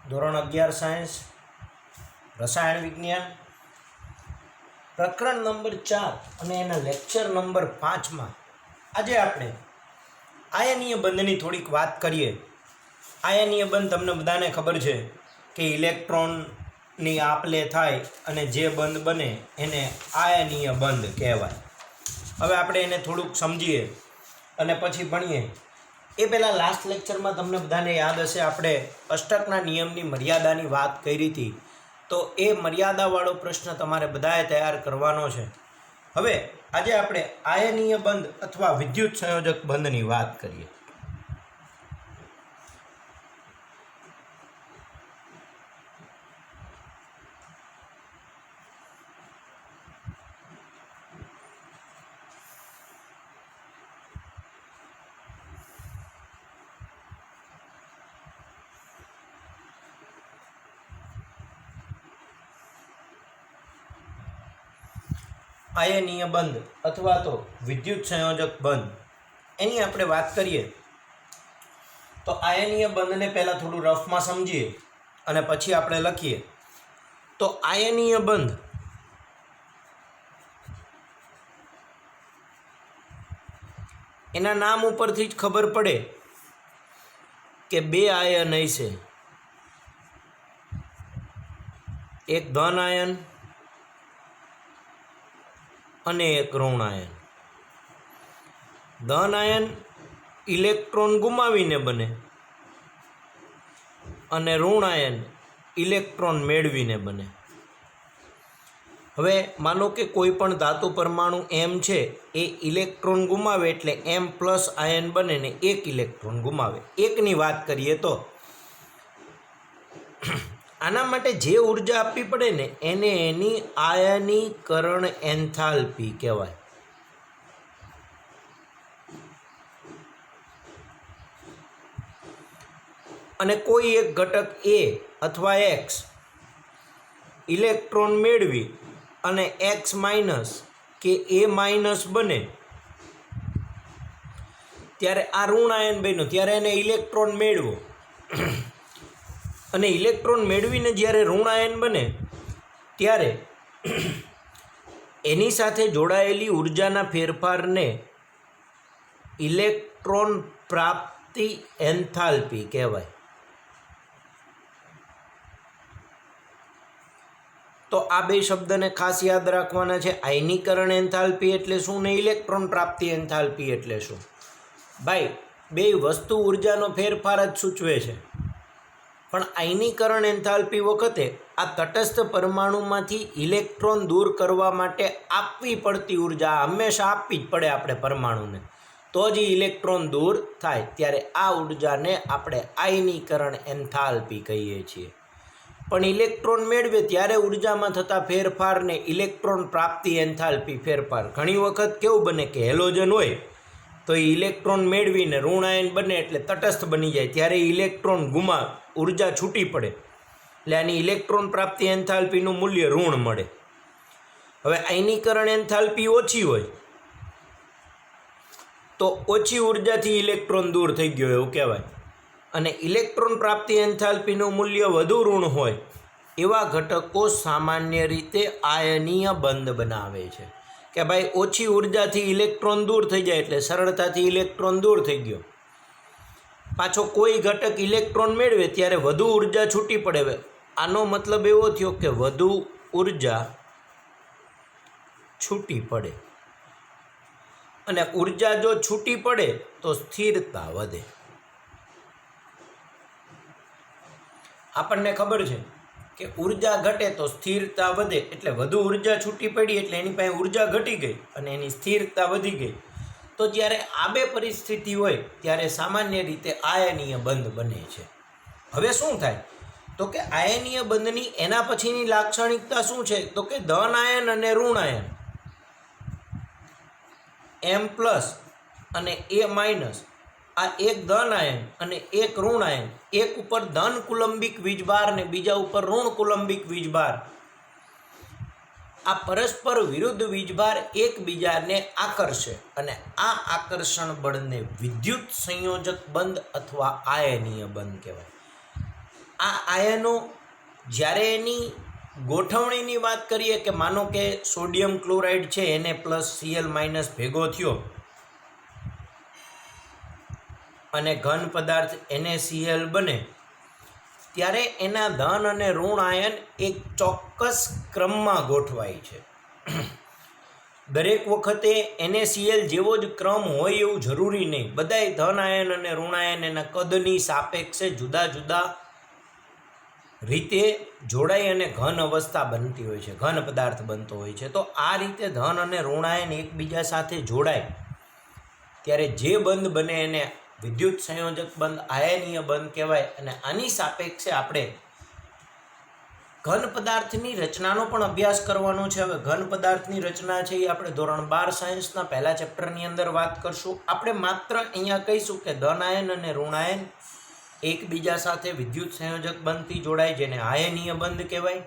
ધોરણ 11 સાયન્સ રસાયણ વિજ્ઞાન પ્રકરણ નંબર 4 અને એના લેક્ચર નંબર 5માં આજે આપણે આયનીય બંધની થોડીક વાત કરીએ. આયનીય બંધ તમને બધાને ખબર છે કે ઇલેક્ટ્રોનની આપ-લે થાય અને જે બંધ બને એને આયનીય બંધ કહેવાય. હવે આપણે એને થોડુંક સમજીએ અને પછી ભણીએ. એ પહેલાં લાસ્ટ લેક્ચરમાં તમને બધાને યાદ હશે આપણે અષ્ટકના નિયમની મર્યાદાની વાત કરી હતી. તો એ મર્યાદાવાળો પ્રશ્ન તમારે બધાએ તૈયાર કરવાનો છે. હવે આજે આપણે આયનીય બંધ અથવા વિદ્યુત સંયોજક બંધની વાત કરીએ. આયનીય બંધ અથવા તો વિદ્યુત સંયોજક બંધ એની આપણે વાત કરીએ તો આયનીય બંધને પહેલાં થોડું રફમાં સમજીએ અને પછી આપણે લખીએ. તો આયનીય બંધ એના નામ ઉપરથી જ ખબર પડે કે બે આયન હશે, એક ધન આયન અને એક ઋણ આયન. ધન આયન ઇલેક્ટ્રોન ગુમાવીને બને અને ઋણ આયન ઇલેક્ટ્રોન મેળવીને બને. હવે માનો કે કોઈ પણ ધાતુ પરમાણુ એમ છે એ ઇલેક્ટ્રોન ગુમાવે એટલે એમ પ્લસ આયન બને ને એક ઇલેક્ટ્રોન ગુમાવે. એકની વાત કરીએ તો આના માટે જે ઉર્જા આપવી પડે ને એને એની આયનીકરણ એન્થાલ્પી કહેવાય. અને કોઈ એક ઘટક એ અથવા એક્સ ઇલેક્ટ્રોન મેળવી અને એક્સ માઇનસ કે એ માઇનસ બને ત્યારે આ ઋણ આયન બન્યો, ત્યારે એને ઇલેક્ટ્રોન મેળવો અને ઇલેક્ટ્રોન મેળવીને જ્યારે ઋણ આયન બને ત્યારે એની સાથે જોડાયેલી ઉર્જાના ફેરફારને ઇલેક્ટ્રોન પ્રાપ્તિ એન્થાલ્પી કહેવાય. તો આ બે શબ્દને ખાસ યાદ રાખવાના છે. આયનીકરણ એન્થાલ્પી એટલે શું ને ઇલેક્ટ્રોન પ્રાપ્તિ એન્થાલ્પી એટલે શું? ભાઈ બે વસ્તુ ઉર્જાનો ફેરફાર જ સૂચવે છે, પણ આયનીકરણ એન્થાલ્પી વખતે આ તટસ્થ પરમાણુમાંથી ઇલેક્ટ્રોન દૂર કરવા માટે આપવી પડતી ઉર્જા હંમેશા આપવી જ પડે આપણે પરમાણુને, તો જ ઇલેક્ટ્રોન દૂર થાય. ત્યારે આ ઉર્જાને આપણે આયનીકરણ એન્થાલ્પી કહીએ છીએ. પણ ઇલેક્ટ્રોન મેળવે ત્યારે ઉર્જામાં થતા ફેરફારને ઇલેક્ટ્રોન પ્રાપ્તિ એન્થાલ્પી ફેરફાર. ઘણી વખત કેવું બને કે હેલોજન હોય તો એ ઇલેક્ટ્રોન મેળવીને ઋણ આયન બને એટલે તટસ્થ બની જાય, ત્યારે ઇલેક્ટ્રોન ઉર્જા છૂટી પડે એટલે આની ઇલેક્ટ્રોન પ્રાપ્તિ એન્થાલ્પીનું મૂલ્ય ઋણ મળે. હવે આયનીકરણ એન્થાલ્પી ઓછી હોય તો ઓછી ઉર્જાથી ઇલેક્ટ્રોન દૂર થઈ ગયો એવું કહેવાય. અને ઇલેક્ટ્રોન પ્રાપ્તિ એન્થાલ્પીનું મૂલ્ય વધુ ઋણ હોય એવા ઘટકો સામાન્ય રીતે આયનીય બંધ બનાવે છે. કે ભાઈ ઓછી ઉર્જાથી ઇલેક્ટ્રોન દૂર થઈ જાય એટલે સરળતાથી ઇલેક્ટ્રોન દૂર થઈ ગયો. પાછો કોઈ ઘટક ઇલેક્ટ્રોન મેળવે ત્યારે વધુ ઉર્જા છૂટી પડે. આનો મતલબ એવો થયો કે વધુ ઉર્જા છૂટી પડે, અને ઉર્જા જો છૂટી પડે તો સ્થિરતા વધે. આપણને ખબર છે કે ઉર્જા ઘટે તો સ્થિરતા વધે, એટલે વધુ ઉર્જા છૂટી પડી એટલે એની પાસે ઉર્જા ઘટી ગઈ અને એની સ્થિરતા વધી ગઈ. તો જ્યારે આ બે પરિસ્થિતિ હોય ત્યારે સામાન્ય રીતે આયનીય બંધ બને છે. હવે શું થાય તો કે આયનીય બંધની એના પછીની લાક્ષણિકતા શું છે તો કે ધન આયન અને ઋણ આયન એમ પ્લસ અને એ માઇનસ, આ એક ધન આયન અને એક ઋણ આયન, એક ઉપર ધન કુલંબિક વીજભાર ને બીજા ઉપર ઋણ કુલંબિક વીજભાર, આ પરસ્પર વિરુદ્ધ વીજભાર એકબીજાને આકર્ષે અને આ આકર્ષણ બળને વિદ્યુત સંયોજક બંધ અથવા આયનીય બંધ કહેવાય. આ આયનો જ્યારે એની ગોઠવણીની વાત કરીએ કે માનો કે સોડિયમ ક્લોરાઇડ છે એને +Cl- ભેગો થયો અને ઘન પદાર્થ NaCl બને, ત્યારે એના ધન અને ઋણ આયન એક ચોક્કસ ક્રમમાં ગોઠવાય છે. દરેક વખતે NaCl જેવો જ ક્રમ હોય એવું જરૂરી નહીં. બધાય ધન આયન અને ઋણ આયન એના કદની સાપેક્ષે જુદા જુદા રીતે જોડાઈ અને ઘન અવસ્થા બનતી હોય છે, ઘન પદાર્થ બનતો હોય છે. તો આ રીતે ધન અને ઋણ આયન એકબીજા સાથે જોડાય ત્યારે જે બંધ બને એને વિદ્યુત સંયોજક બંધ, આયનીય બંધ કહેવાય. અને આની સાપેક્ષે આપણે ઘન પદાર્થની રચનાનો પણ અભ્યાસ કરવાનો છે. હવે ઘન પદાર્થની રચના છે એ આપણે ધોરણ 12 સાયન્સના પહેલા ચેપ્ટરની અંદર વાત કરશું. આપણે માત્ર અહીંયા કહીશું કે ધન આયન અને ઋણ આયન એકબીજા સાથે વિદ્યુત સંયોજક બંધથી જોડાય, જેને આયનીય બંધ કહેવાય.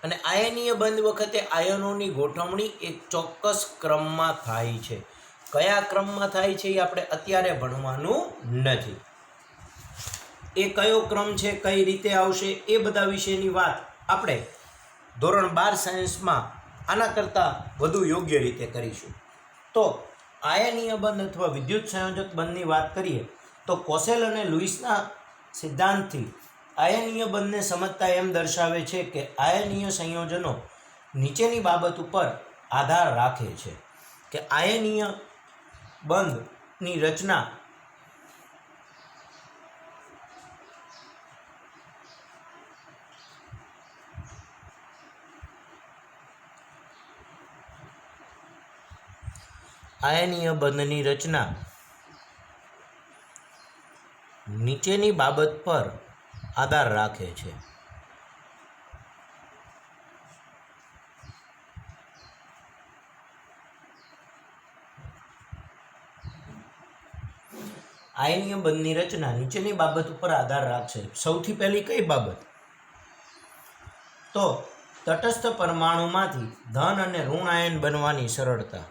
અને આયનીય બંધ વખતે આયનોની ગોઠવણી એક ચોક્કસ ક્રમમાં થાય છે. કયા ક્રમમાં થાય છે એ આપણે અત્યારે ભણવાનું નથી. એ કયો ક્રમ છે, કઈ રીતે આવશે, એ બધા વિશેની વાત આપણે ધોરણ 12 સાયન્સમાં આના કરતાં વધુ યોગ્ય રીતે કરીશું. તો આયનીય બંધ અથવા વિદ્યુત સંયોજક બંધની વાત કરીએ તો કોસેલ અને લુઈસના સિદ્ધાંતથી આયનીય બંધને સમજતા એમ દર્શાવે છે કે આયનીય સંયોજનો નીચેની બાબત ઉપર આધાર રાખે છે કે આયનીય બંધની રચના નીચેની બાબત પર આધાર રાખે છે. આયનીય બંધની રચના નીચેની બાબત ઉપર આધાર રાખશે. સૌથી પહેલી કઈ બાબત? તો તટસ્થ પરમાણુમાંથી ધન અને ઋણ આયન બનવાની સરળતા.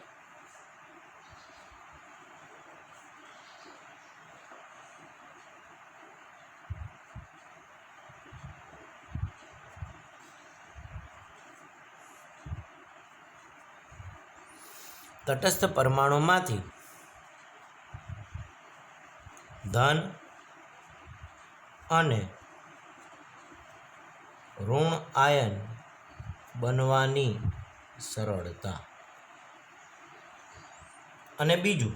તટસ્થ પરમાણુમાંથી ધન અને ઋણ આયન બનવાની સરળતા. અને બીજું,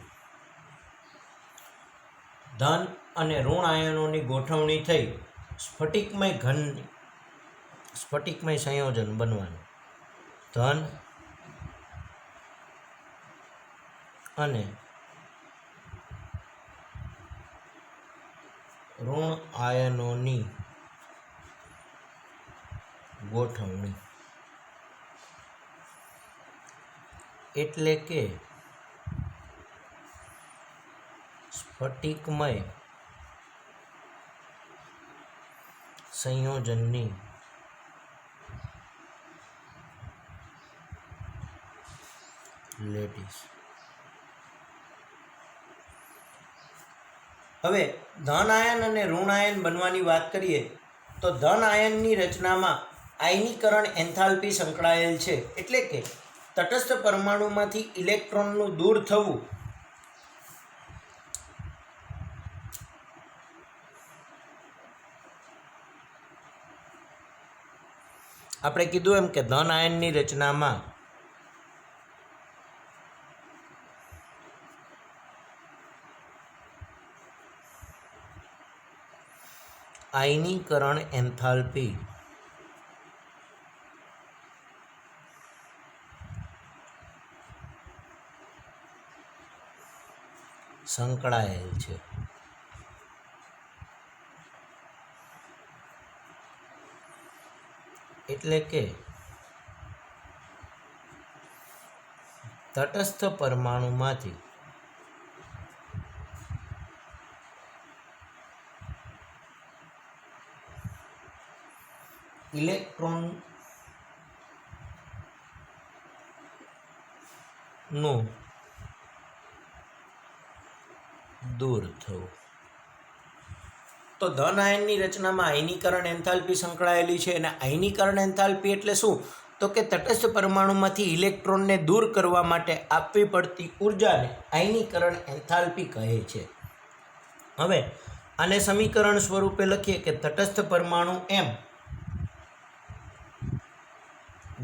ધન અને ઋણ આયનોની ગોઠવણી થઈ સ્ફટિકમય સંયોજન બનવાનું. ધન અને ઋણ આયનોની ગોઠવણી એટલે કે સ્ફટિકમય સંયોજનની લેટીસ. હવે ધન આયન અને ઋણ આયન બનવાની વાત કરીએ તો ધન આયનની રચનામાં આયનીકરણ એન્થાલ્પી સંકળાયેલ છે. એટલે કે તટસ્થ પરમાણુમાંથી ઇલેક્ટ્રોનનું દૂર થવું આપણે કીધું એમ કે ધન આયનની રચનામાં આયનીકરણ એન્થાલ્પી સંકળાયેલ છે. એટલે કે તટસ્થ પરમાણુમાંથી ઇલેક્ટ્રોનનું દૂર થવું. તો ધન આયનની રચનામાં આયનીકરણ એન્થાલ્પી સંકળાયેલી છે. અને આયનીકરણ એન્થાલ્પી એટલે શું? તો કે તટસ્થ પરમાણુમાંથી ઇલેક્ટ્રોનને દૂર કરવા માટે આપવી પડતી ઉર્જાને આયનીકરણ એન્થાલ્પી કહે છે. હવે આને સમીકરણ સ્વરૂપે લખીએ કે તટસ્થ પરમાણુ એમ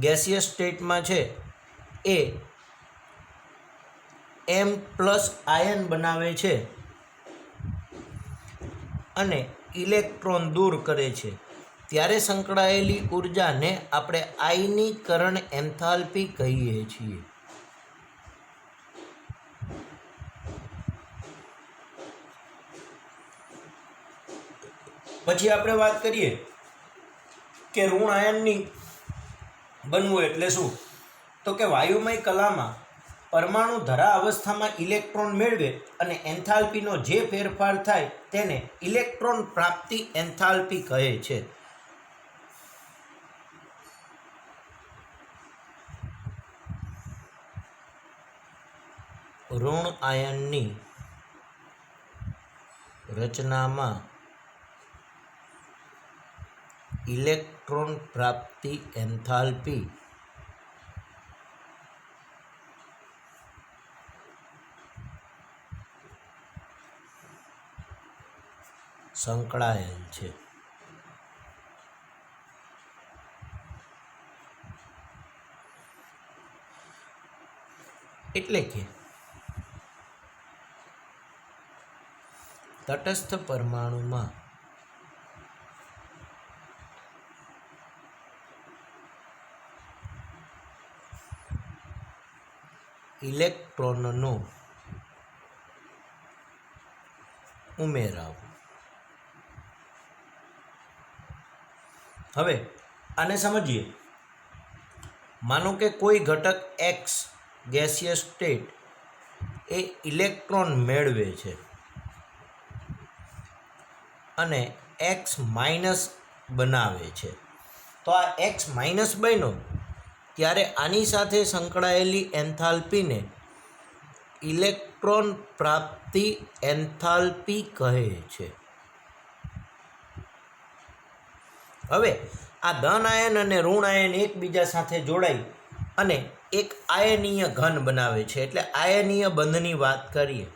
ગેસિયસ સ્ટેટમાં છે એ એમ પ્લસ આયન બનાવે છે અને ઇલેક્ટ્રોન દૂર કરે છે, ત્યારે સંકળાયેલી ઉર્જાને આપણે આયનીકરણ એન્થાલ્પી કહીએ છીએ. પછી આપણે વાત કરીએ કે ઋણ આયનની બનવું એટલે શું? તો કે વાયુમય કલામાં પરમાણુ ધરા અવસ્થામાં ઇલેક્ટ્રોન મેળવે અને એન્થાલ્પીનો જે ફેરફાર થાય તેને ઇલેક્ટ્રોન પ્રાપ્તિ એન્થાલ્પી કહે છે. ઋણ આયનની રચનામાં ઇલેક્ટ્રોન પ્રાપ્તિ એન્થાલ્પી સંકળાયેલ છે. એટલે કે તટસ્થ પરમાણુમાં ઇલેક્ટ્રોનનો ઉમેરાવો. હવે આને સમજીએ. માનો કે કોઈ ઘટક એક્સ ગેસિયસ સ્ટેટ એ ઇલેક્ટ્રોન મેળવે છે અને એક્સ માઇનસ બનાવે છે. તો આ એક્સ માઇનસ બન્યો ત્યારે આની સાથે સંકળાયેલી એન્થાલ્પીને ઇલેક્ટ્રોન પ્રાપ્તિ એન્થાલ્પી કહે છે. હવે આ ધન આયન અને ઋણ આયન એકબીજા સાથે જોડાઈ અને એક આયનીય ઘન બનાવે છે. એટલે આયનીય બંધની વાત કરીએ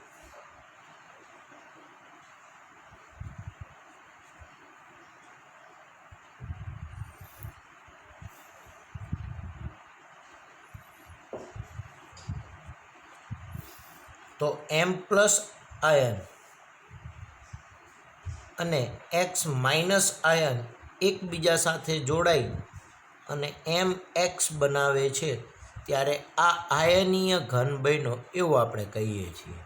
તો એમ પ્લસ આયન અને એક્સ માઇનસ આયન એકબીજા સાથે જોડાઈ અને એમ એક્સ બનાવે છે, ત્યારે આ આયનીય ઘન બન્યો એવું આપણે કહીએ છીએ.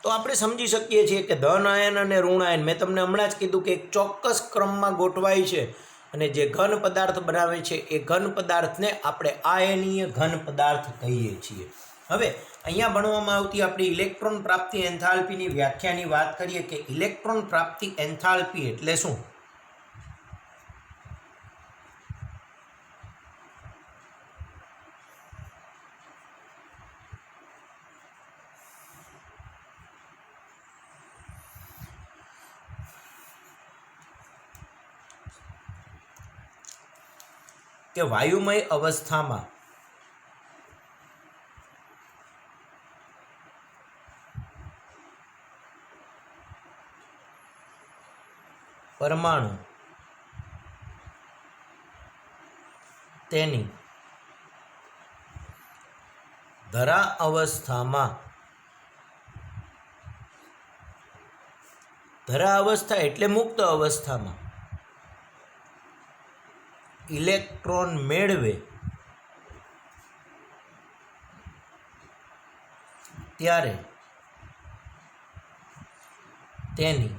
તો આપણે સમજી શકીએ છીએ કે ધન આયન અને ઋણ આયન, મેં તમને હમણાં જ કીધું કે એક ચોક્કસ ક્રમમાં ગોઠવાય છે અને જે ઘન પદાર્થ બનાવે છે એ ઘન પદાર્થને આપણે આયનીય ઘન પદાર્થ કહીએ છીએ. હવે અહીંયા ભણવામાં આવતી આપણી ઇલેક્ટ્રોન પ્રાપ્તિ એન્થાલ્પીની વ્યાખ્યાની વાત કરીએ કે ઇલેક્ટ્રોન પ્રાપ્તિ એન્થાલ્પી એટલે શું? કે વાયુમય અવસ્થામાં પરમાણુ તેની ધરા અવસ્થામાં, ધરા અવસ્થા એટલે મુક્ત અવસ્થામાં ઇલેક્ટ્રોન મેળવે ત્યારે તેની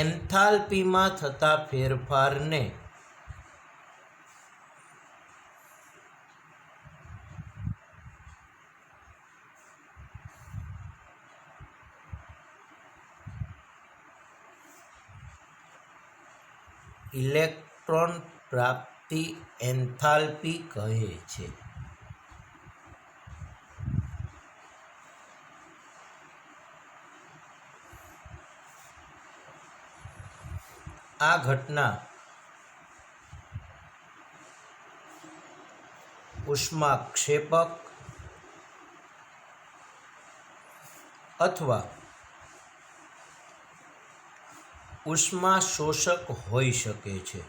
એન્થાલ્પીમાં થતા ફેરફારને ઇલેક્ટ્રોન પ્રાપ્તિ એન્થાલ્પી કહે છે. આ ઘટના ઉષ્માક્ષેપક અથવા ઉષ્મા શોષક હોઈ શકે છે.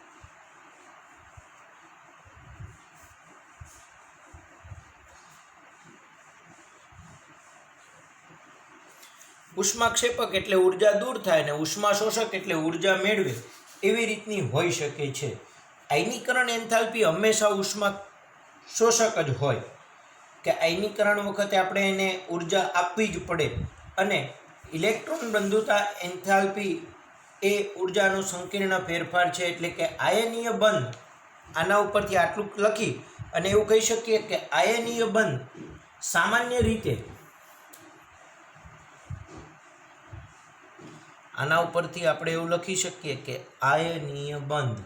ઉષ્માક્ષેપક એટલે ઉર્જા દૂર થાય ને ઉષ્મા શોષક એટલે ઉર્જા મેળવે એવી રીતની હોઈ શકે છે. આયનીકરણ એન્થાલ્પી હંમેશા ઉષ્મા શોષક જ હોય કે આયનીકરણ વખતે આપણે એને ઉર્જા આપવી જ પડે અને ઇલેક્ટ્રોન બંધુતા એન્થાલ્પી એ ઉર્જાનો સંકીર્ણ ફેરફાર છે. એટલે કે આયનીય બંધ આના ઉપરથી આટલું લખી અને એવું કહી શકીએ કે આયનીય બંધ સામાન્ય રીતે આના ઉપરથી આપણે એવું લખી શકીએ કે આયનીય બંધ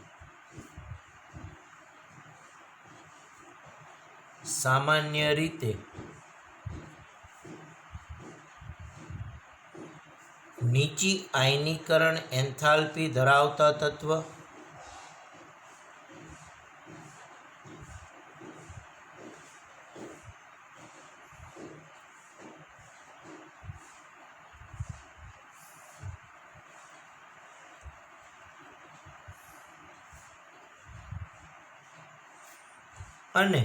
સામાન્ય રીતે નીચી આયનીકરણ એન્થાલ્પી ધરાવતા તત્વ અને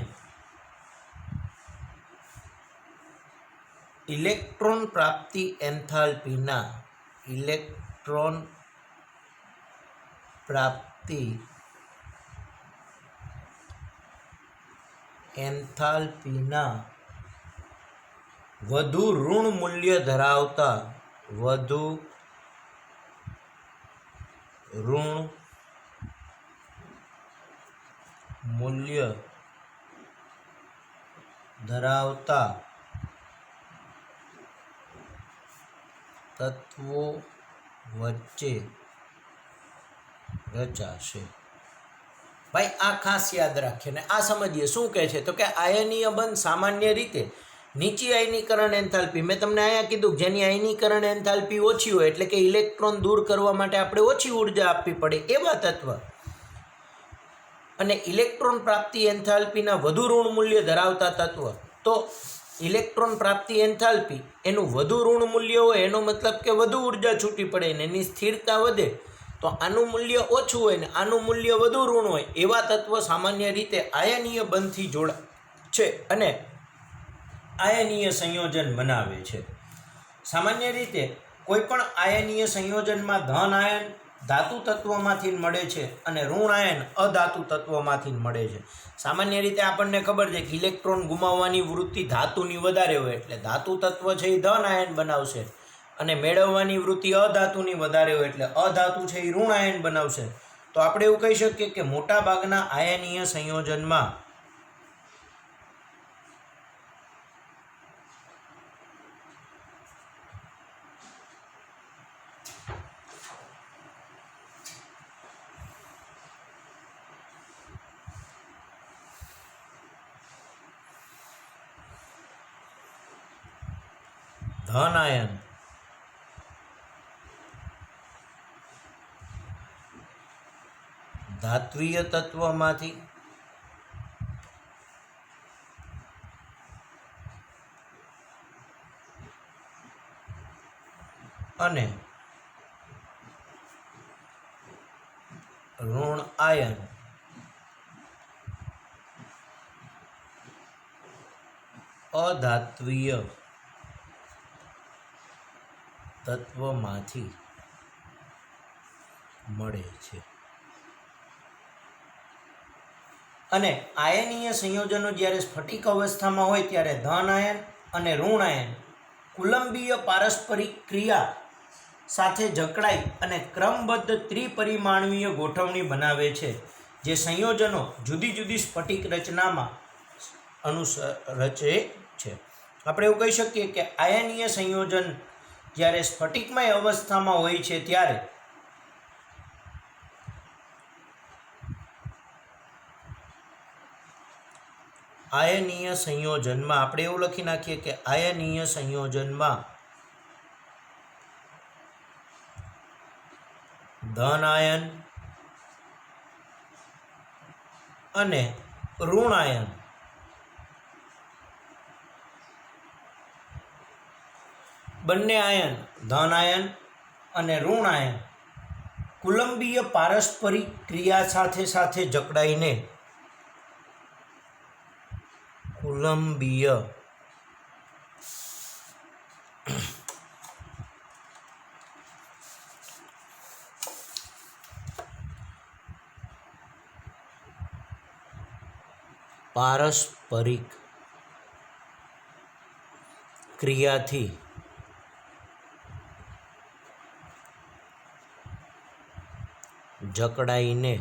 ઇલેક્ટ્રોન પ્રાપ્તિ એન્થાલ્પીના વધુ ઋણ મૂલ્ય ધરાવતા તત્વો વચ્ચે રચાશે. ભાઈ આ ખાસ યાદ રાખીએ ને આ સમજીએ શું કહે છે તો કે આયનીય બંધ સામાન્ય રીતે નીચી આયનીકરણ એન્થાલ્પી મેં તમને અહીંયા કીધું જેની આયનીકરણ એન્થાલ્પી ઓછી હોય એટલે કે ઇલેક્ટ્રોન દૂર કરવા માટે આપણે ઓછી ઉર્જા આપવી પડે એવા તત્વ અને ઇલેક્ટ્રોન પ્રાપ્તિ એન્થાલ્પીના વધુ ઋણ મૂલ્ય ધરાવતા તત્વ. તો ઇલેક્ટ્રોન પ્રાપ્તિ એન્થાલ્પી એનું વધુ ઋણ મૂલ્ય હોય એનો મતલબ કે વધુ ઉર્જા છૂટી પડે ને એની સ્થિરતા વધે. તો આનું મૂલ્ય ઓછું હોય ને આનું મૂલ્ય વધુ ઋણ હોય એવા તત્વ સામાન્ય રીતે આયનીય બંધથી જોડાય છે અને આયનીય સંયોજન બનાવે છે. સામાન્ય રીતે કોઈ પણ આયનીય સંયોજનમાં ધન આયન ધાતુ તત્વોમાંથી મળે છે અને ઋણ આયન અધાતુ તત્વોમાંથી મળે છે. સામાન્ય રીતે આપણને ખબર છે કે ઇલેક્ટ્રોન ગુમાવવાની વૃત્તિ ધાતુની વધારે હોય એટલે ધાતુ તત્વ છે એ ધન આયન બનાવશે અને મેળવવાની વૃત્તિ અધાતુની વધારે હોય એટલે અધાતુ છે એ ઋણ આયન બનાવશે. તો આપણે એવું કહી શકીએ કે મોટા ભાગના આયનીય સંયોજનમાં ધન આયન ધાત્વીય તત્વમાંથી અને ઋણ આયન અધાત્વીય તત્વમાંથી મળે છે. અને આયનીય સંયોજનો જ્યારે સ્ફટિક અવસ્થામાં હોય ત્યારે ધન આયન અને ઋણ આયન કુલંબીય પારસ્પરિક ક્રિયા સાથે જકડાઈ અને ક્રમબદ્ધ ત્રિપરિમાણીય ગોઠવણી બનાવે છે. જે સંયોજનો જુદી જુદી સ્ફટિક રચનામાં રચે છે. આપણે એવું કહી શકીએ કે આયનીય સંયોજન જ્યારે સ્ફટિકમય અવસ્થામાં હોય છે ત્યારે આયનીય સંયોજનમાં આપણે એવું લખી નાખીએ કે આયનીય સંયોજનમાં ધન આયન અને ઋણ આયન બંને આયન ધન આયન અને ઋણ આયન કુલંબીય પારસ્પરિક ક્રિયા સાથે સાથે જકડાઈને કુલંબીય પારસ્પરિક ક્રિયાથી જકડાઈને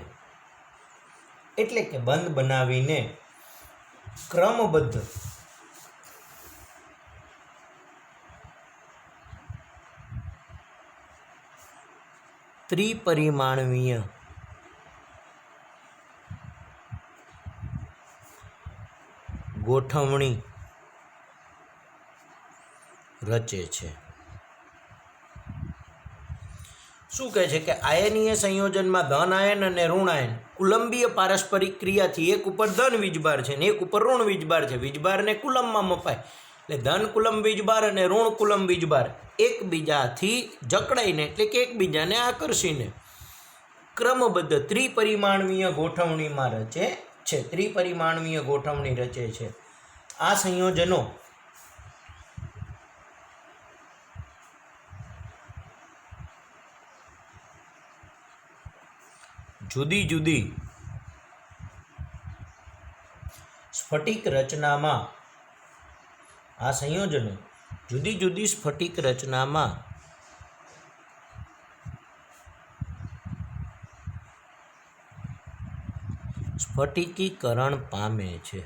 એટલે કે બંધ બનાવીને ક્રમબદ્ધ ત્રિપરિમાણીય ગોઠવણી રચે છે. શું કહે છે કે આયનીય સંયોજનમાં ધન આયન અને ઋણ આયન કુલંબીય પારસ્પરિક ક્રિયાથી એક ઉપર ધન વીજભાર છે ને એક ઉપર ઋણ વીજભાર છે. વીજભારને કુલમમાં મપાય એટલે ધન કુલમ વીજભાર અને ઋણ કુલમ વીજભાર એકબીજાથી જકડાઈને એટલે કે એકબીજાને આકર્ષીને ક્રમબદ્ધ ત્રિપરિમાણીય ગોઠવણીમાં રચે છે. ત્રિપરિમાણીય ગોઠવણી રચે છે. આ સંયોજનો જુદી જુદી સ્ફટિક રચનામાં આ સંયોજનો જુદી જુદી સ્ફટિક રચનામાં સ્ફટિકીકરણ પામે છે.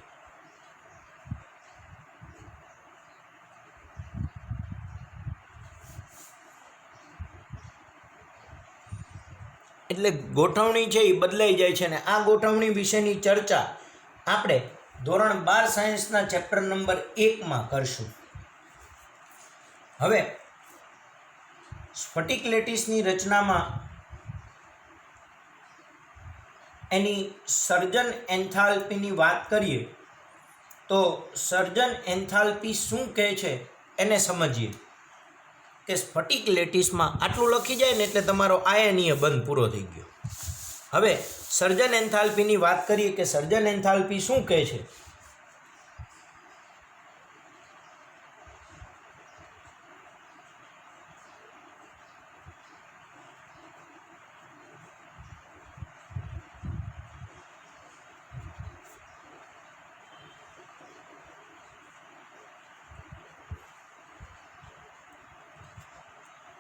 એટલે ગોઠવણી છે એ બદલાઈ જાય છે ને આ ગોઠવણી વિશેની ચર્ચા આપણે ધોરણ 12 સાયન્સના ચેપ્ટર નંબર 1માં કરશું. હવે સ્ફટિક લેટિસની રચનામાં એની સર્જન એન્થાલ્પીની વાત કરીએ તો સર્જન એન્થાલ્પી શું કહે છે એને સમજીએ કે સ્ફટિક લેટિસમાં આટલું લખી જાય ને એટલે તમારો આયનીય બંધ પૂરો થઈ ગયો. હવે સર્જન એન્થાલ્પીની વાત કરીએ કે સર્જન એન્થાલ્પી શું કહે છે.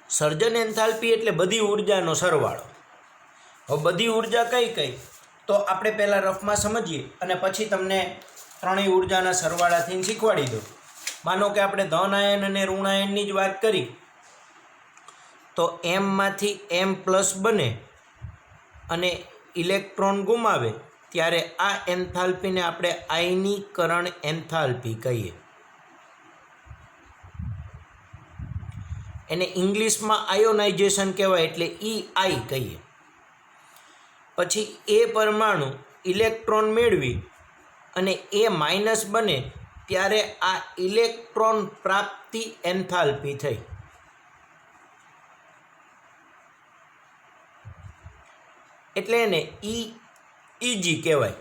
સર્જન એન્થાલ્પી એટલે બધી ઉર્જાનો સરવાળો. હવે બધી ઉર્જા કઈ કઈ તો આપણે પહેલાં રફમાં સમજીએ અને પછી તમને ત્રણેય ઉર્જાના સરવાળાથી શીખવાડી દઉં. માનો કે આપણે ધન આયન અને ઋણ આયનની જ વાત કરી તો એમમાંથી એમ પ્લસ બને અને ઇલેક્ટ્રોન ગુમાવે ત્યારે આ એન્થાલ્પીને આપણે આયનીકરણ એન્થાલ્પી કહીએ. એને ઇંગ્લિશમાં આયોનાઇઝેશન કહેવાય એટલે EI કહીએ. પછી એ પરમાણુ ઇલેક્ટ્રોન મેળવી અને એ માઇનસ બને ત્યારે આ ઇલેક્ટ્રોન પ્રાપ્તિ એન્થાલ્પી થઈ. એટલે એને EG કહેવાય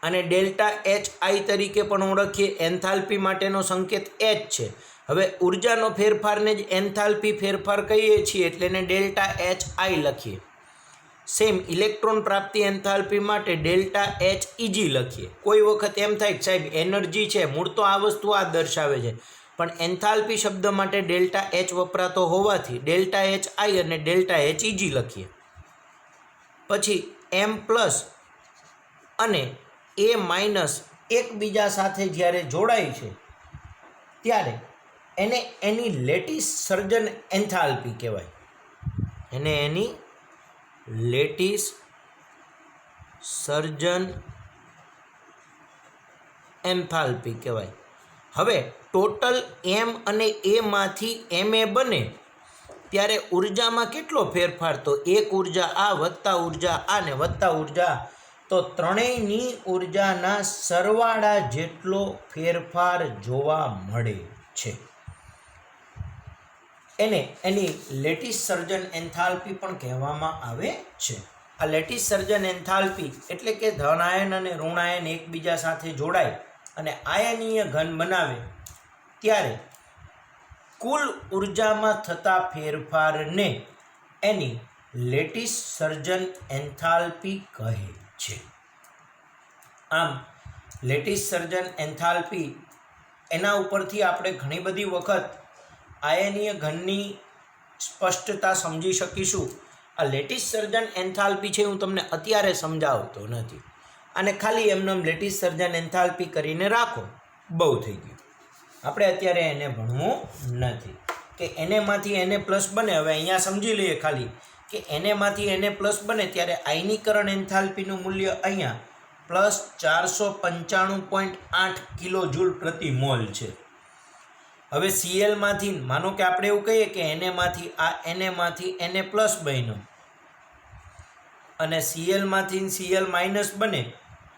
અને ડેલ્ટા HI તરીકે પણ ઓળખીએ. એન્થાલ્પી માટેનો સંકેત H છે. હવે ઉર્જાનો ફેરફારને જ એન્થાલ્પી ફેરફાર કહીએ છીએ એટલે એને ડેલ્ટા HI લખીએ. સેમ ઇલેક્ટ્રોન પ્રાપ્તિ એન્થાલ્પી માટે ડેલ્ટા HEG લખીએ. કોઈ વખત એમ થાય કે સાહેબ એનર્જી છે મૂળ તો આ વસ્તુ આ દર્શાવે છે પણ એન્થાલ્પી શબ્દ માટે ડેલ્ટા H વપરાતો હોવાથી ડેલ્ટા HI અને ડેલ્ટા HEG લખીએ. પછી M પ્લસ અને એ માઇનસ એકબીજા સાથે જ્યારે જોડાય છે ત્યારે એને એની લેટિસ સર્જન એન્થાલ્પી કહેવાય. એને એની લેટિસ સર્જન એન્થાલ્પી કહેવાય. હવે ટોટલ એમ અને એમાંથી MA બને ત્યારે ઉર્જામાં કેટલો ફેરફાર? તો એક ઉર્જા આ વત્તા ઉર્જા આ ને વત્તા ઉર્જા, તો ત્રણેયની ઉર્જાના સરવાળા જેટલો ફેરફાર જોવા મળે છે. એની લેટિસ સર્જન એન્થાલ્પી પણ કહેવામાં આવે છે. આ લેટિસ સર્જન એન્થાલ્પી એટલે કે ધનાયન અને ઋણાયન એકબીજા સાથે જોડાય અને આયનીય ઘન બનાવે ત્યારે કુલ ઉર્જામાં થતા ફેરફારને એની લેટિસ સર્જન એન્થાલ્પી કહે છે. આમ લેટિસ સર્જન એન્થાલ્પી એના ઉપરથી આપણે ઘણી બધી વખત આયનીય ઘનની સ્પષ્ટતા સમજી શકીશું. આ લેટિસ સર્જન એન્થાલ્પી છે હું તમને અત્યારે સમજાવતો નથી, અને ખાલી એમને લેટિસ સર્જન એન્થાલ્પી કરીને રાખો, બહુ થઈ ગયું. આપણે અત્યારે એને ભણવું નથી કે એનેમાંથી એને પ્લસ બને. હવે અહીંયા સમજી લઈએ ખાલી કે એનેમાંથી એને પ્લસ બને ત્યારે આયનીકરણ એન્થાલ્પીનું મૂલ્ય અહીંયા +495.8 કિલો જૂલ પ્રતિ મોલ છે. હવે સીએલમાંથી માનો કે આપણે એવું કહીએ કે એનેમાંથી એને પ્લસ બન્યો અને સીએલમાંથી સીએલ માઇનસ બને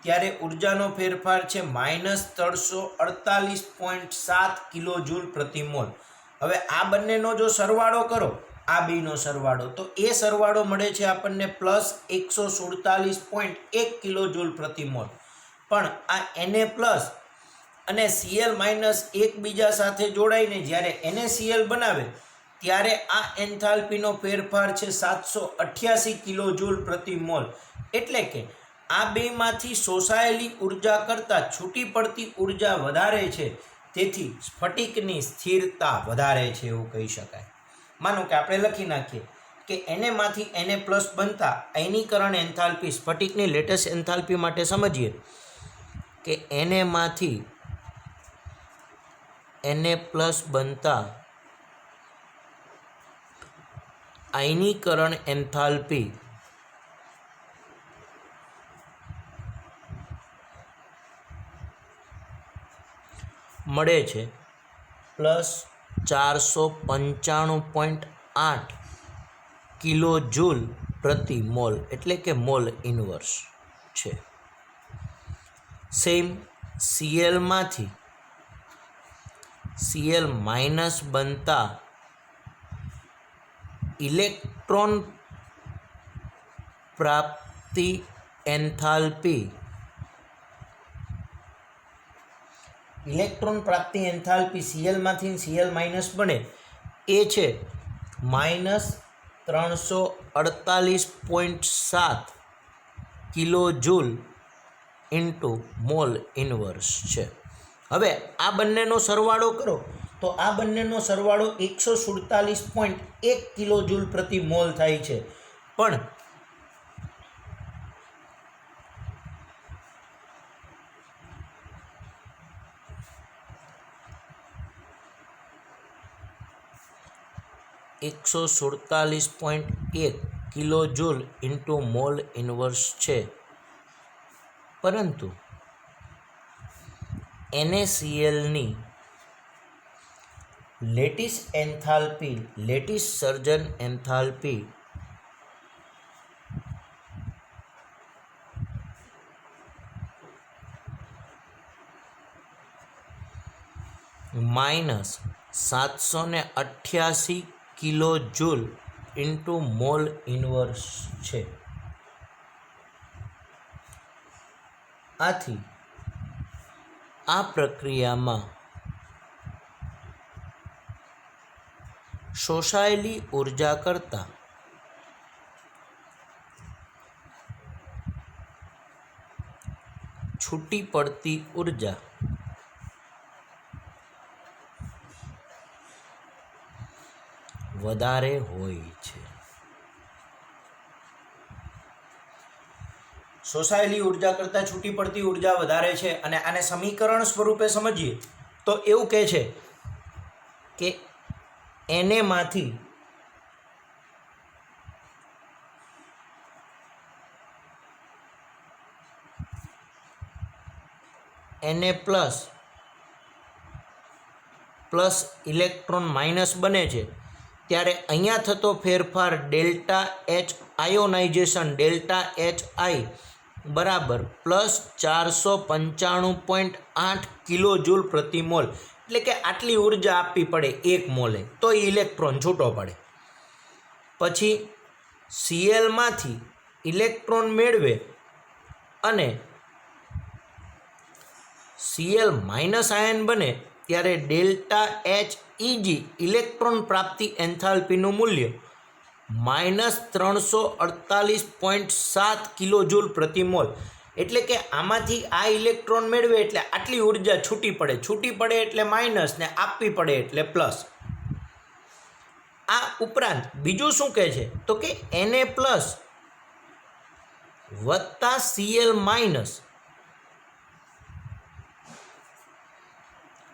ત્યારે ઉર્જાનો ફેરફાર છે -348.7 કિલો જૂલ પ્રતિ મોલ. હવે આ બંનેનો જો સરવાળો કરો, આ બેનો સરવાળો, તો એ સરવાળો મળે છે આપણને +147.1 કિલો જૂલ પ્રતિ મોલ. પણ આ એને પ્લસ અને સીએલ માઇનસ એકબીજા સાથે જોડાઈને જ્યારે NaCl બનાવે ત્યારે આ એન્થાલ્પીનો ફેરફાર છે 788 કિલો જૂલ પ્રતિ મોલ. એટલે કે આ બેમાંથી શોષાયેલી ઉર્જા કરતાં છૂટી પડતી ઉર્જા વધારે છે, તેથી સ્ફટિકની સ્થિરતા વધારે છે એવું કહી શકાય. માનો કે આપણે લખી નાખીએ કે એનેમાંથી એને પ્લસ બનતા આયનીકરણ એન્થાલ્પી, સ્ફટિકની લેટેસ્ટ એન્થાલ્પી માટે સમજીએ કે એનેમાંથી એને પ્લસ બનતા આયનીકરણ એન્થાલ્પી મળે છે +495.8 કિલો જૂલ પ્રતિ મોલ, એટલે કે મોલ ઇન્વર્સ છે. સેમ સીએલમાંથી સીએલ માઇનસ બનતા ઇલેક્ટ્રોન પ્રાપ્તિ એન્થાલ્પી સીએલમાંથી સીએલ માઇનસ બને એ છે -348.7 kilo joule into mole inverse છે. હવે આ બંનેનો સરવાળો કરો તો આ બંનેનો સરવાળો 147.1 કિલો જૂલ પ્રતિ મોલ થાય છે. પણ ,147.1 kilo joule into mole inverse છે. પરંતુ NaClની લેટિસ એન્થાલ્પી, લેટિસ સર્જન enthalpy -788 kilo joule into mole inverse છે. આથી આ પ્રક્રિયામાં શોષાયેલી ઉર્જા કરતાં છૂટી પડતી ઉર્જા વધારે હોય છે. શોષાયેલી ઉર્જા કરતાં છૂટી પડતી ઉર્જા વધારે છે. અને આને સમીકરણ સ્વરૂપે સમજીએ તો એવું કહે છે કે એનેમાંથી Na પ્લસ ઇલેક્ટ્રોન માઇનસ બને છે ત્યારે અહીંયા થતો ફેરફાર delta H ionisation delta H I બરાબર +495.8 કિલોજૂલ પ્રતિ મોલ, એટલે કે આટલી ઉર્જા આપવી પડે એક મોલે તો ઇલેક્ટ્રોન છૂટો પડે. પછી સીએલમાંથી ઇલેક્ટ્રોન મેળવે અને સીએલ માઇનસ આયન બને ત્યારે ડેલ્ટા એચ ઇજી ઇલેક્ટ્રોન પ્રાપ્તિ એન્થાલ્પીનું મૂલ્ય -348.7 કિલોજૂલ પ્રતિ મોલ, એટલે કે આમાંથી આ ઇલેક્ટ્રોન મેળવે એટલે આટલી ઉર્જા છૂટી પડે એટલે માઇનસ ને આપવી પડે એટલે પ્લસ. આ ઉપરાંત બીજું શું કહે છે તો કે Na પ્લસ વત્તા Cl માઇનસ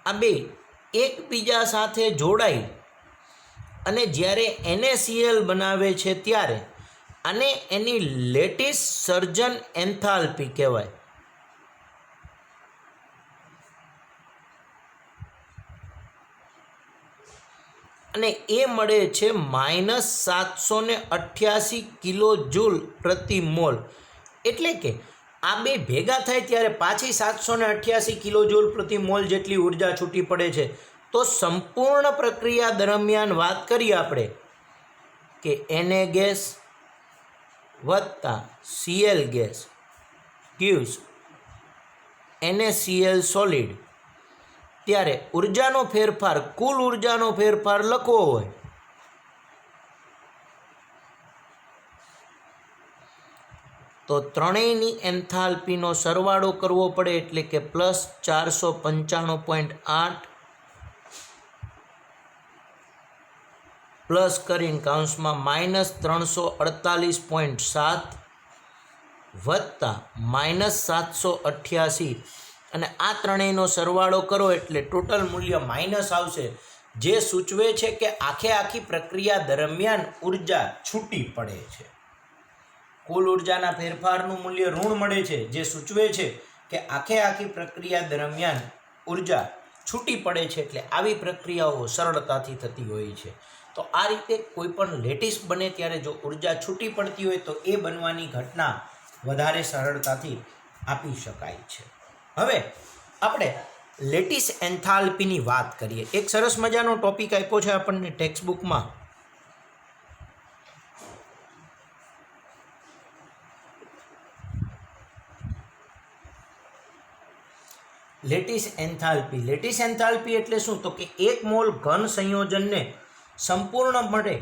આ બે એકબીજા સાથે જોડાઈ અને જ્યારે NaCl બનાવે છે ત્યારે આને એની લેટિસ સર્જન એન્થાલ્પી કહેવાય. અને એ મળે છે -788 કિલોજૂલ પ્રતિ મોલ, એટલે કે આ બે ભેગા થાય ત્યારે પાછી 788 કિલોજૂલ પ્રતિ મોલ જેટલી ઉર્જા છૂટી પડે છે. તો સંપૂર્ણ પ્રક્રિયા દરમિયાન વાત કરીએ આપણે કે Na ગેસ વત્તા Cl gas gives NaCl solid, ત્યારે ઉર્જાનો ફેરફાર કુલ ઉર્જાનો ફેરફાર લખવો હોય તો ત્રણેયની એન્થાલ્પીનો સરવાળો કરવો પડે, એટલે કે +495.8 પ્લસ કરીને કૌંસમાં -348.7 વત્તા -788, અને આ ત્રણેયનો સરવાળો કરો એટલે ટોટલ મૂલ્ય માઇનસ આવશે, જે સૂચવે છે કે આખી પ્રક્રિયા દરમિયાન ઉર્જા છૂટી પડે છે. કુલ ઉર્જાના ફેરફારનું મૂલ્ય ઋણ મળે છે, જે સૂચવે છે કે આખી પ્રક્રિયા દરમિયાન ઉર્જા છૂટી પડે છે. એટલે આવી પ્રક્રિયાઓ સરળતાથી થતી હોય છે. તો આ રીતે કોઈ પણ લેટિસ બને ત્યારે જો ઉર્જા છૂટી પડતી હોય તો એ બનવાની ઘટના વધારે સરળતાથી આપી શકાય છે. હવે આપણે લેટિસ એન્થાલ્પીની વાત કરીએ. એક સરસ મજાનો ટોપિક આપ્યો છે આપણને ટેક્સ્ટ બુકમાં. લેટિસ એન્થાલ્પી એટલે શું તો કે એક મોલ ઘન સંયોજનને સંપૂર્ણપણે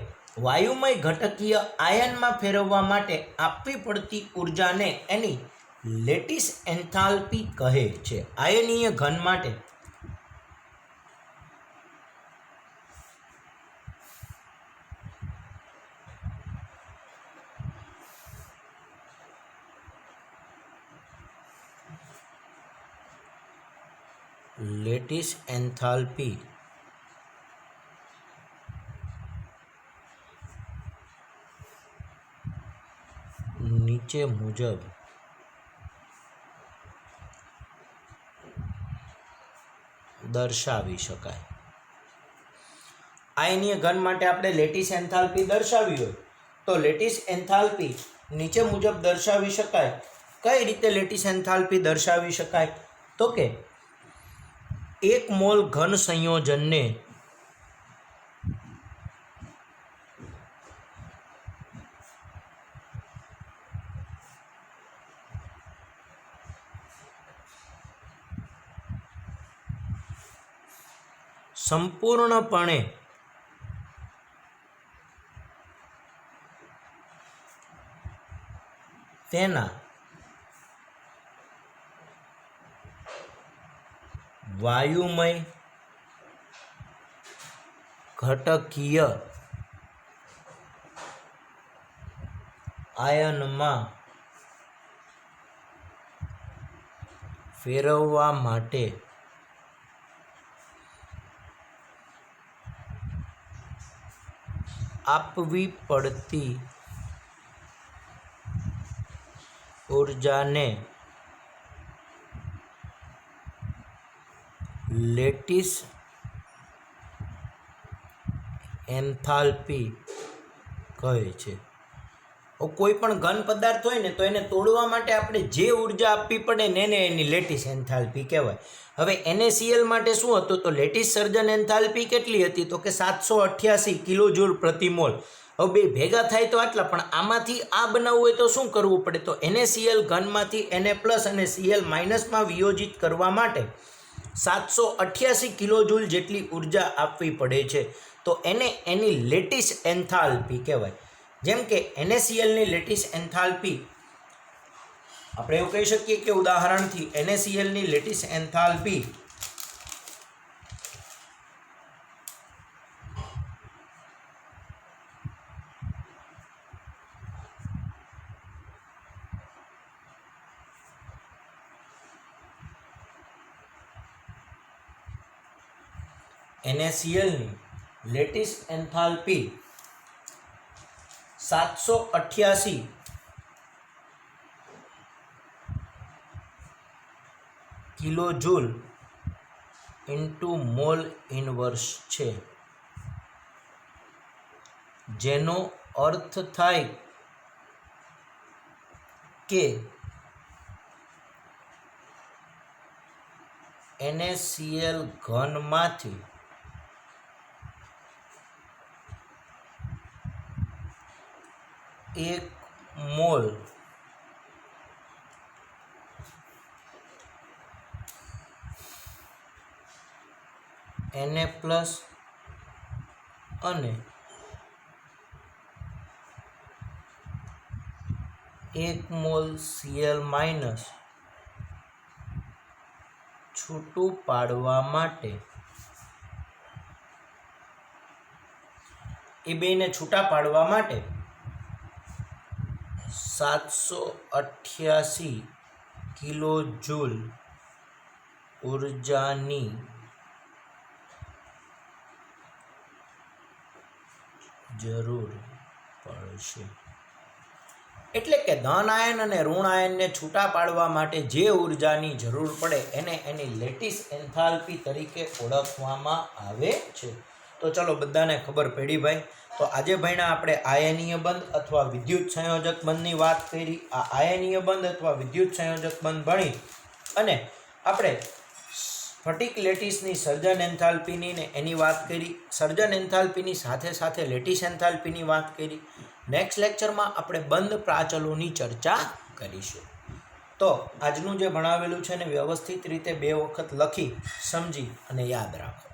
વાયુમય ઘટકીય આયનમાં ફેરવવા માટે આપવી પડતી ઉર્જાને એની લેટિસ એન્થાલ્પી કહે છે. આયનીય ઘન માટે લેટિસ એન્થાલ્પી નીચે મુજબ દર્શાવી શકાય. આયનીય ઘન માટે આપણે લેટિસ એન્થાલ્પી દર્શાવી હોય તો લેટિસ એન્થાલ્પી નીચે મુજબ દર્શાવી શકાય. કઈ રીતે લેટિસ એન્થાલ્પી દર્શાવી શકાય તો કે એક મોલ ઘન સંયોજનને સંપૂર્ણપણે તેના વાયુમય ઘટકીય આયનમાં ફેરવવા માટે આપવી પડતી ઉર્જાને લેટિસ એન્થાલ્પી કહે છે. કોઈ પણ ઘન પદાર્થ હોય ને તો એને તોડવા માટે આપણે જે ઉર્જા આપવી પડે ને એને એની લેટિસ એન્થાલ્પી કહેવાય. હવે NaCl માટે શું હતું? તો લેટિસ સર્જન એન્થાલ્પી કેટલી હતી? તો કે 788 કિલોજૂલ પ્રતિ મોલ. હવે બે ભેગા થાય તો આટલા, પણ આમાંથી આ બનાવવું હોય તો શું કરવું પડે? તો NaCl ઘનમાંથી Na+ અને Cl- માં વિયોજિત કરવા માટે 788 કિલોજૂલ જેટલી ઉર્જા આપવી પડે છે. તો એને એની લેટિસ એન્થાલ્પી કહેવાય. જેમ કે NaClની લેટિસ એન્થાલ્પી આપણે એવું કહી શકીએ કે ઉદાહરણથી NaClની lattice enthalpy lattice enthalpy 788 kilojoule into mole inverse છે, જેનો અર્થ થાય કે NaCl ઘનમાંથી એક મોલ Na+ અને 1 મોલ Cl- છૂટું પાડવા માટે એ બેને છૂટા પાડવા માટે 788 કિલોજૂલ ઉર્જાની જરૂર પડશે. એટલે કે ધન આયન અને ઋણ આયનને છૂટા પાડવા માટે જે ઉર્જાની જરૂર પડે એને એની લેટિસ એન્થાલ્પી તરીકે ઓળખવામાં આવે છે. તો ચલો બધાને ખબર પડી ભાઈ. તો આજે ભણ્યા આપણે આયનીય બંધ અથવા વિદ્યુત સંયોજક બંધની વાત કરી. આ આયનીય બંધ અથવા વિદ્યુત સંયોજક બંધ ભણી અને આપણે સ્ફટિક લેટિસની સર્જન એન્થાલ્પીની ને એની વાત કરી. સર્જન એન્થાલ્પીની સાથે સાથે લેટિસ એન્થાલ્પીની વાત કરી. નેક્સ્ટ લેક્ચરમાં આપણે બંધ પ્રાચલોની ચર્ચા કરીશું. તો આજનું જે ભણાવેલું છે ને વ્યવસ્થિત રીતે 2 વખત લખી સમજી અને યાદ રાખો.